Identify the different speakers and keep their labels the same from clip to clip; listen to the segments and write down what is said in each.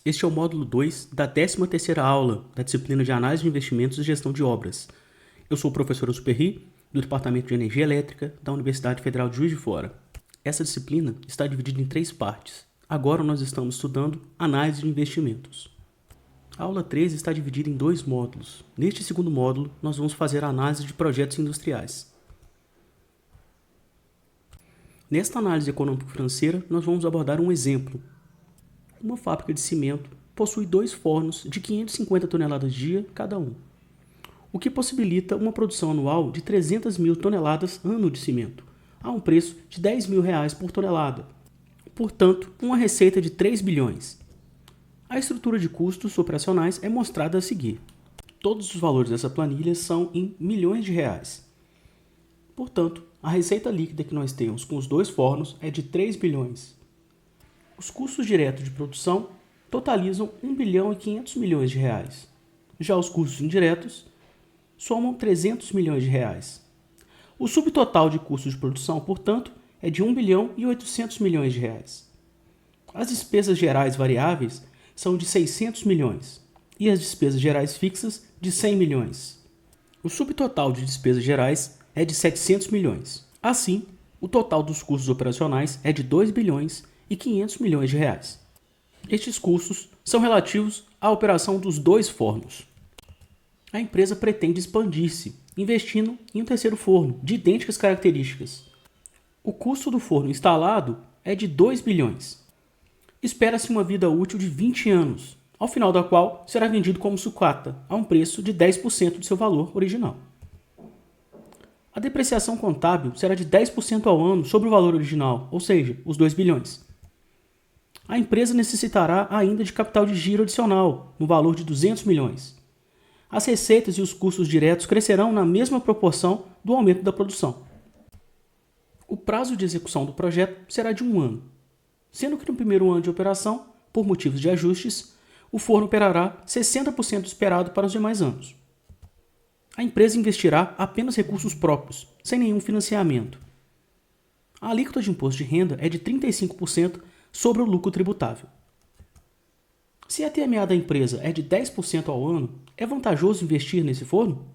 Speaker 1: Este é o módulo 2 da 13ª aula da disciplina de Análise de Investimentos e Gestão de Obras. Eu sou o professor Superri, do Departamento de Energia Elétrica da Universidade Federal de Juiz de Fora. Essa disciplina está dividida em 3 partes. Agora nós estamos estudando Análise de Investimentos. A aula 13 está dividida em 2 módulos. Neste segundo módulo, nós vamos fazer a análise de projetos industriais. Nesta análise econômico-financeira, nós vamos abordar um exemplo. Uma fábrica de cimento possui 2 fornos de 550 toneladas dia cada um, o que possibilita uma produção anual de 300 mil toneladas ano de cimento, a um preço de R$10.000 por tonelada. Portanto, uma receita de 3 bilhões. A estrutura de custos operacionais é mostrada a seguir. Todos os valores dessa planilha são em milhões de reais. Portanto, a receita líquida que nós temos com os 2 fornos é de 3 bilhões. Os custos diretos de produção totalizam 1 bilhão e 500 milhões de reais. Já os custos indiretos somam 300 milhões de reais. O subtotal de custos de produção, portanto, é de 1 bilhão e 800 milhões de reais. As despesas gerais variáveis são de 600 milhões e as despesas gerais fixas de 100 milhões. O subtotal de despesas gerais é de 700 milhões. Assim, o total dos custos operacionais é de 2 bilhões e 500 milhões de reais. Estes custos são relativos à operação dos 2 fornos. A empresa pretende expandir-se, investindo em um terceiro forno de idênticas características. O custo do forno instalado é de 2 bilhões. Espera-se uma vida útil de 20 anos, ao final da qual será vendido como sucata, a um preço de 10% de seu valor original. A depreciação contábil será de 10% ao ano sobre o valor original, ou seja, os 2 bilhões. A empresa necessitará ainda de capital de giro adicional, no valor de 200 milhões. As receitas e os custos diretos crescerão na mesma proporção do aumento da produção. O prazo de execução do projeto será de 1 ano, sendo que no primeiro ano de operação, por motivos de ajustes, o forno operará 60% do esperado para os demais anos. A empresa investirá apenas recursos próprios, sem nenhum financiamento. A alíquota de imposto de renda é de 35% sobre o lucro tributável. Se a TMA da empresa é de 10% ao ano, é vantajoso investir nesse forno?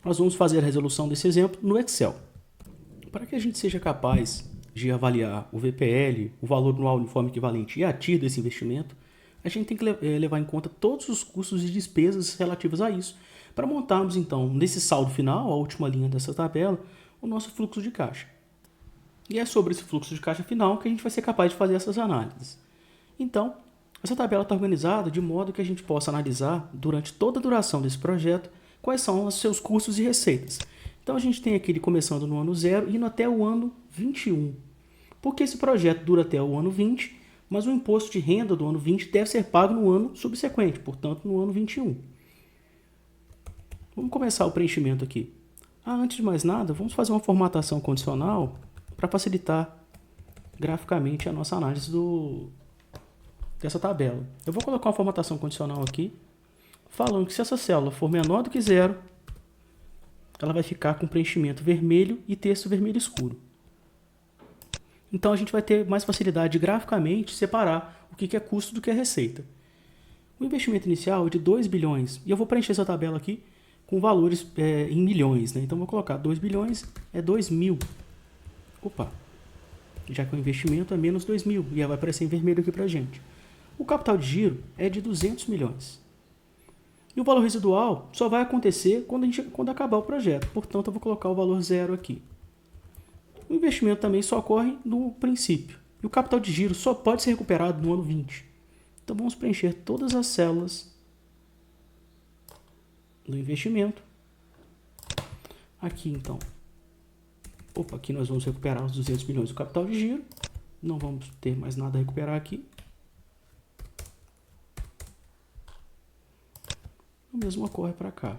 Speaker 1: Nós vamos fazer a resolução desse exemplo no Excel. Para que a gente seja capaz de avaliar o VPL, o valor anual uniforme equivalente e a TIR desse investimento, a gente tem que levar em conta todos os custos e despesas relativos a isso, para montarmos então, nesse saldo final, a última linha dessa tabela, o nosso fluxo de caixa. E é sobre esse fluxo de caixa final que a gente vai ser capaz de fazer essas análises. Então, essa tabela está organizada de modo que a gente possa analisar, durante toda a duração desse projeto, quais são os seus custos e receitas. Então, a gente tem aqui ele começando no ano 0 e indo até o ano 21. Porque esse projeto dura até o ano 20, mas o imposto de renda do ano 20 deve ser pago no ano subsequente, portanto, no ano 21. Vamos começar o preenchimento aqui. Antes de mais nada, vamos fazer uma formatação condicional para facilitar graficamente a nossa análise dessa tabela. Eu vou colocar uma formatação condicional aqui, falando que se essa célula for menor do que 0, ela vai ficar com preenchimento vermelho e texto vermelho escuro. Então a gente vai ter mais facilidade de graficamente separar o que é custo do que é receita. O investimento inicial é de 2 bilhões, e eu vou preencher essa tabela aqui com valores em milhões, né? Então vou colocar 2 bilhões é 2 mil. Opa, já que o investimento é menos 2 mil, e vai aparecer em vermelho aqui para a gente. O capital de giro é de 200 milhões. E o valor residual só vai acontecer quando acabar o projeto, portanto eu vou colocar o valor 0 aqui. O investimento também só ocorre no princípio, e o capital de giro só pode ser recuperado no ano 20. Então vamos preencher todas as células do investimento. Aqui então, aqui nós vamos recuperar os 200 milhões do capital de giro. Não vamos ter mais nada a recuperar aqui. O mesmo ocorre para cá.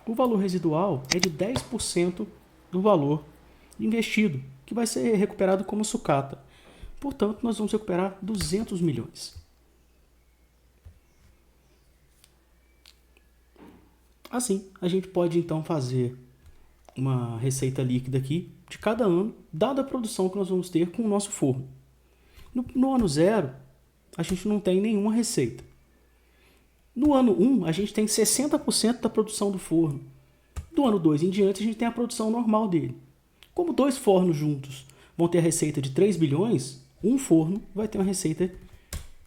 Speaker 1: O valor residual é de 10% do valor investido, que vai ser recuperado como sucata. Portanto, nós vamos recuperar 200 milhões. Assim, a gente pode então fazer uma receita líquida aqui de cada ano, dada a produção que nós vamos ter com o nosso forno. No ano 0, a gente não tem nenhuma receita. No ano 1, a gente tem 60% da produção do forno. Do ano 2 em diante, a gente tem a produção normal dele. Como 2 fornos juntos vão ter a receita de 3 bilhões, um forno vai ter uma receita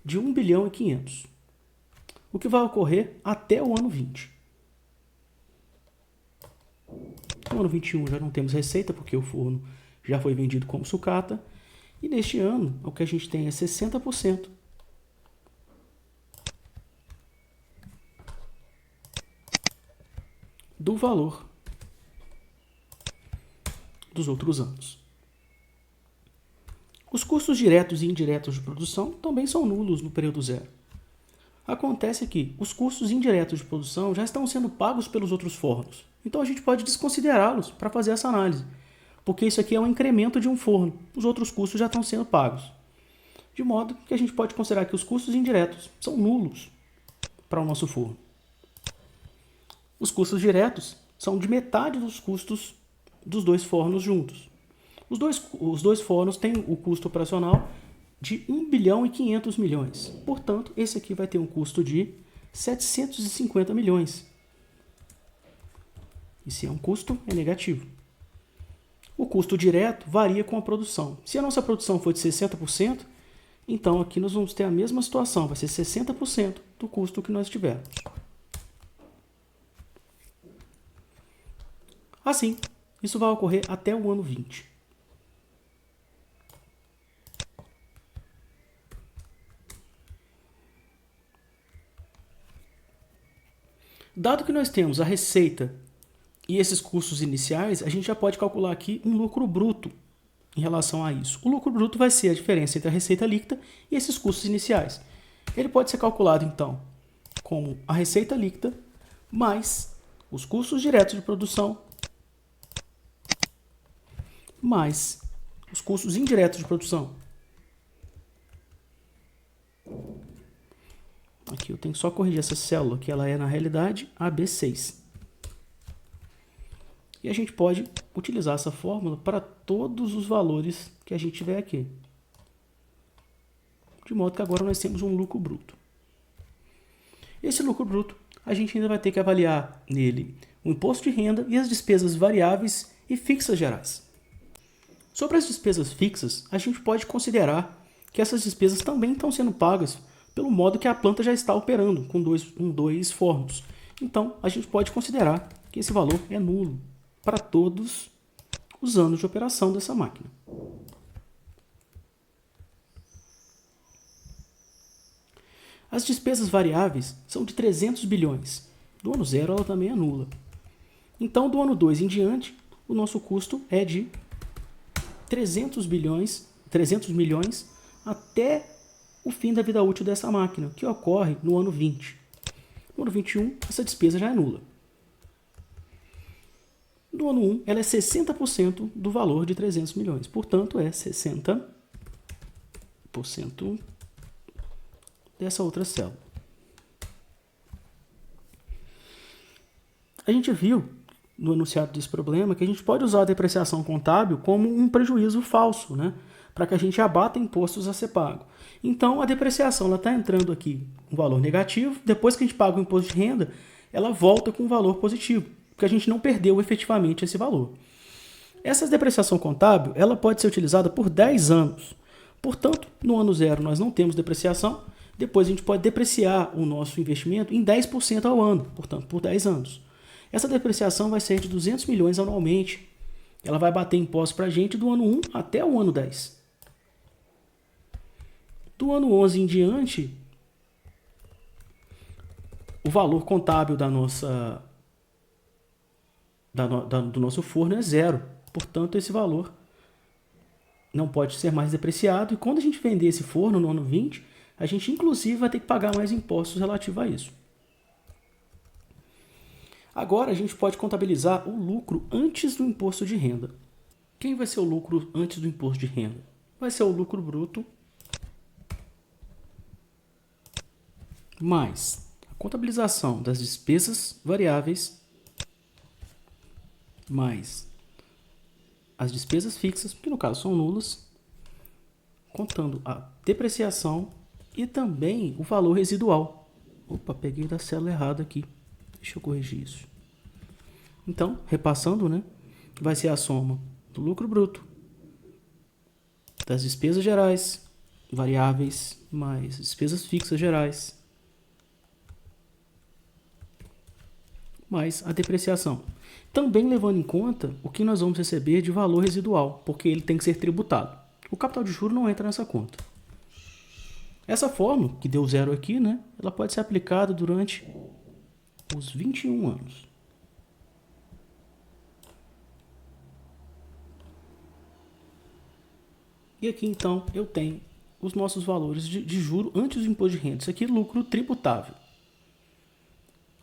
Speaker 1: de 1 bilhão e 500. O que vai ocorrer até o ano 20. No ano 21 já não temos receita, porque o forno já foi vendido como sucata. E neste ano, o que a gente tem é 60% do valor dos outros anos. Os custos diretos e indiretos de produção também são nulos no período 0. Acontece que os custos indiretos de produção já estão sendo pagos pelos outros fornos. Então a gente pode desconsiderá-los para fazer essa análise, porque isso aqui é um incremento de um forno. Os outros custos já estão sendo pagos. De modo que a gente pode considerar que os custos indiretos são nulos para o nosso forno. Os custos diretos são de metade dos custos dos 2 fornos juntos. Os dois fornos têm o custo operacional de 1 bilhão e 500 milhões. Portanto, esse aqui vai ter um custo de 750 milhões. E se é um custo, é negativo. O custo direto varia com a produção. Se a nossa produção for de 60%, então aqui nós vamos ter a mesma situação, vai ser 60% do custo que nós tivermos. Assim, isso vai ocorrer até o ano 20. Dado que nós temos a receita e esses custos iniciais, a gente já pode calcular aqui um lucro bruto em relação a isso. O lucro bruto vai ser a diferença entre a receita líquida e esses custos iniciais. Ele pode ser calculado, então, como a receita líquida mais os custos diretos de produção mais os custos indiretos de produção. Aqui eu tenho que só corrigir essa célula, que ela é, na realidade, AB6. E a gente pode utilizar essa fórmula para todos os valores que a gente tiver aqui. De modo que agora nós temos um lucro bruto. Esse lucro bruto, a gente ainda vai ter que avaliar nele o imposto de renda e as despesas variáveis e fixas gerais. Sobre as despesas fixas, a gente pode considerar que essas despesas também estão sendo pagas pelo modo que a planta já está operando, com dois fornos. Então, a gente pode considerar que esse valor é nulo para todos os anos de operação dessa máquina. As despesas variáveis são de 300 bilhões. Do ano 0, ela também é nula. Então, do ano 2 em diante, o nosso custo é de 300 milhões até o fim da vida útil dessa máquina, que ocorre no ano 20. No ano 21, essa despesa já é nula. No ano 1, ela é 60% do valor de 300 milhões. Portanto, é 60% dessa outra célula. A gente viu no enunciado desse problema que a gente pode usar a depreciação contábil como um prejuízo falso, né? Para que a gente abata impostos a ser pago. Então, a depreciação está entrando aqui com um valor negativo, depois que a gente paga o imposto de renda, ela volta com um valor positivo, porque a gente não perdeu efetivamente esse valor. Essa depreciação contábil ela pode ser utilizada por 10 anos. Portanto, no ano 0 nós não temos depreciação, depois a gente pode depreciar o nosso investimento em 10% ao ano, portanto, por 10 anos. Essa depreciação vai ser de 200 milhões anualmente. Ela vai bater impostos para a gente do ano 1 até o ano 10. Do ano 11 em diante, o valor contábil do nosso forno é 0. Portanto, esse valor não pode ser mais depreciado. E quando a gente vender esse forno no ano 20, a gente inclusive vai ter que pagar mais impostos relativos a isso. Agora a gente pode contabilizar o lucro antes do imposto de renda. Quem vai ser o lucro antes do imposto de renda? Vai ser o lucro bruto mais a contabilização das despesas variáveis mais as despesas fixas, que no caso são nulas, contando a depreciação e também o valor residual. Opa, peguei da célula errada aqui. Deixa eu corrigir isso. Então, repassando, né, vai ser a soma do lucro bruto, das despesas gerais, variáveis, mais despesas fixas gerais, mais a depreciação. Também levando em conta o que nós vamos receber de valor residual, porque ele tem que ser tributado. O capital de juros não entra nessa conta. Essa fórmula, que deu zero aqui, né, ela pode ser aplicada durante os 21 anos. E aqui, então, eu tenho os nossos valores de juro antes do imposto de renda. Isso aqui é lucro tributável.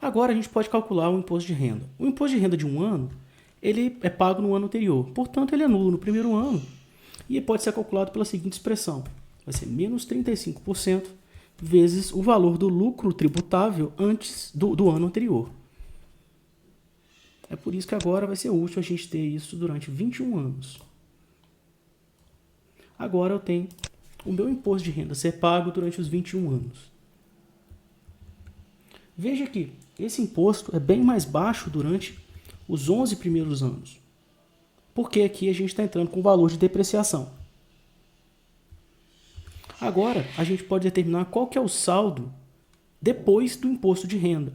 Speaker 1: Agora, a gente pode calcular o imposto de renda. O imposto de renda de um ano, ele é pago no ano anterior. Portanto, ele é nulo no primeiro ano e pode ser calculado pela seguinte expressão. Vai ser menos 35% vezes o valor do lucro tributável antes do ano anterior. É por isso que agora vai ser útil a gente ter isso durante 21 anos. Agora eu tenho o meu imposto de renda ser pago durante os 21 anos. Veja que esse imposto é bem mais baixo durante os 11 primeiros anos. Porque aqui a gente está entrando com o valor de depreciação. Agora, a gente pode determinar qual que é o saldo depois do imposto de renda.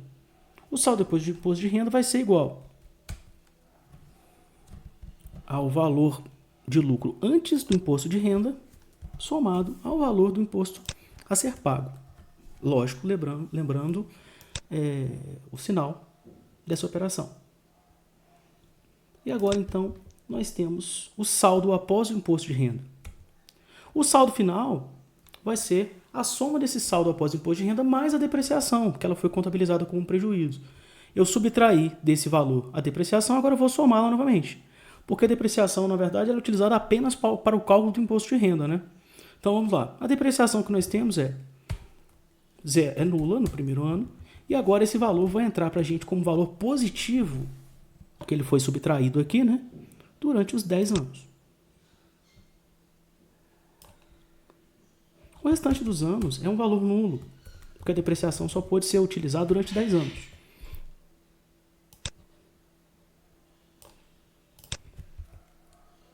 Speaker 1: O saldo depois do imposto de renda vai ser igual ao valor de lucro antes do imposto de renda, somado ao valor do imposto a ser pago. Lógico, lembrando o sinal dessa operação. E agora, então, nós temos o saldo após o imposto de renda. O saldo final vai ser a soma desse saldo após o imposto de renda mais a depreciação, porque ela foi contabilizada como um prejuízo. Eu subtraí desse valor a depreciação, agora eu vou somá-la novamente. Porque a depreciação, na verdade, ela é utilizada apenas para o cálculo do imposto de renda, né? Então, vamos lá. A depreciação que nós temos é nula no primeiro ano. E agora esse valor vai entrar para a gente como valor positivo, porque ele foi subtraído aqui, né? Durante os 10 anos. O restante dos anos é um valor nulo, porque a depreciação só pode ser utilizada durante 10 anos.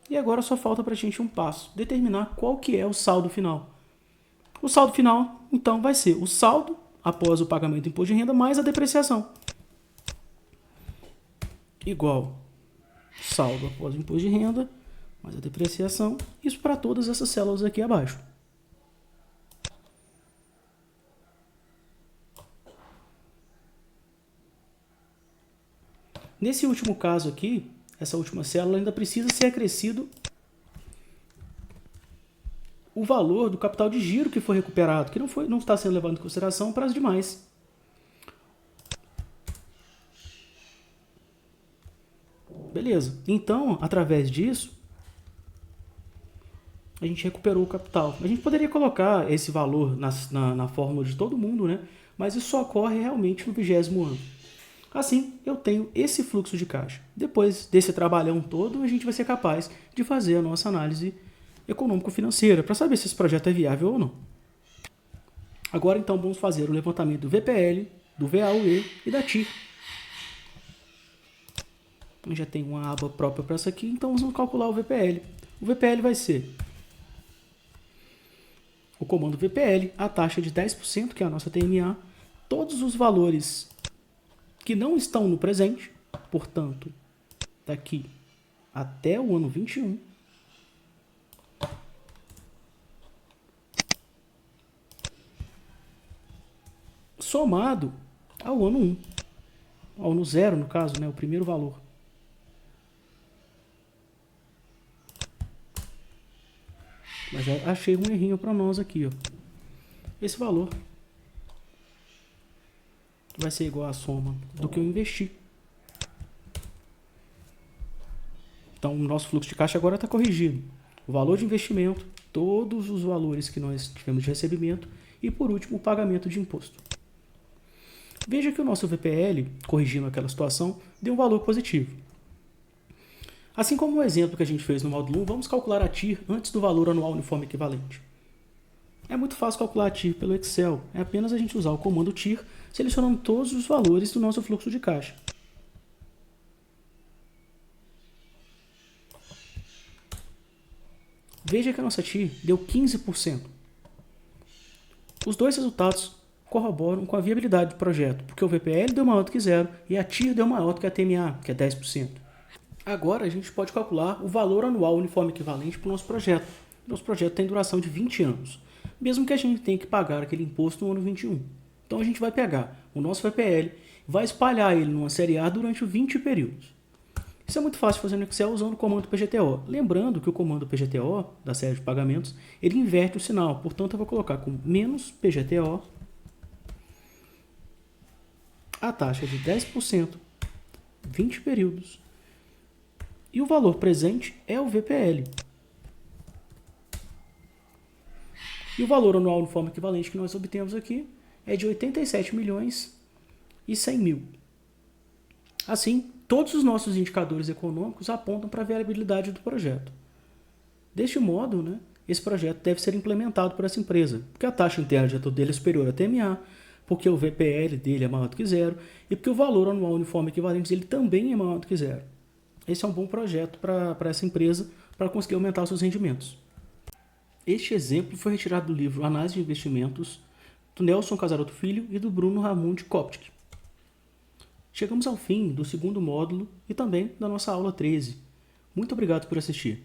Speaker 1: E agora só falta para a gente um passo, determinar qual que é o saldo final. O saldo final, então, vai ser o saldo após o pagamento do imposto de renda mais a depreciação. Igual saldo após o imposto de renda mais a depreciação. Isso para todas essas células aqui abaixo. Nesse último caso aqui, essa última célula ainda precisa ser acrescido o valor do capital de giro que foi recuperado, que não está sendo levado em consideração para as demais. Beleza. Então, através disso, a gente recuperou o capital. A gente poderia colocar esse valor na fórmula de todo mundo, né? Mas isso só ocorre realmente no 20º ano. Assim, eu tenho esse fluxo de caixa. Depois desse trabalhão todo, a gente vai ser capaz de fazer a nossa análise econômico-financeira para saber se esse projeto é viável ou não. Agora, então, vamos fazer o levantamento do VPL, do VAUE e da TIR. Eu já tenho uma aba própria para isso aqui, então vamos calcular o VPL. O VPL vai ser o comando VPL, a taxa de 10%, que é a nossa TMA, todos os valores que não estão no presente, portanto, daqui até o ano 21, somado ao ano 1, ao ano 0, no caso, né, o primeiro valor. Mas já achei um errinho para nós aqui, ó. Esse valor vai ser igual à soma do que eu investi. Então, o nosso fluxo de caixa agora está corrigido. O valor de investimento, todos os valores que nós tivemos de recebimento e, por último, o pagamento de imposto. Veja que o nosso VPL, corrigindo aquela situação, deu um valor positivo. Assim como o exemplo que a gente fez no módulo 1, vamos calcular a TIR antes do valor anual uniforme equivalente. É muito fácil calcular a TIR pelo Excel, é apenas a gente usar o comando TIR, selecionando todos os valores do nosso fluxo de caixa. Veja que a nossa TIR deu 15%. Os dois resultados corroboram com a viabilidade do projeto, porque o VPL deu maior do que zero e a TIR deu maior do que a TMA, que é 10%. Agora a gente pode calcular o valor anual uniforme equivalente para o nosso projeto. Nosso projeto tem duração de 20 anos, mesmo que a gente tenha que pagar aquele imposto no ano 21. Então a gente vai pegar o nosso VPL e vai espalhar ele numa série A durante 20 períodos. Isso é muito fácil fazer no Excel usando o comando PGTO. Lembrando que o comando PGTO, da série de pagamentos, ele inverte o sinal. Portanto, eu vou colocar como menos PGTO a taxa de 10%, 20 períodos, e o valor presente é o VPL. E o valor anual uniforme equivalente que nós obtemos aqui é de 87 milhões e 100 mil. Assim, todos os nossos indicadores econômicos apontam para a viabilidade do projeto. Deste modo, esse projeto deve ser implementado por essa empresa, porque a taxa interna de retorno dele é superior à TMA, porque o VPL dele é maior do que zero e porque o valor anual uniforme equivalente dele também é maior do que zero. Esse é um bom projeto para essa empresa para conseguir aumentar os seus rendimentos. Este exemplo foi retirado do livro Análise de Investimentos, do Nelson Casaroto Filho e do Bruno Ramund Koptic. Chegamos ao fim do segundo módulo e também da nossa aula 13. Muito obrigado por assistir.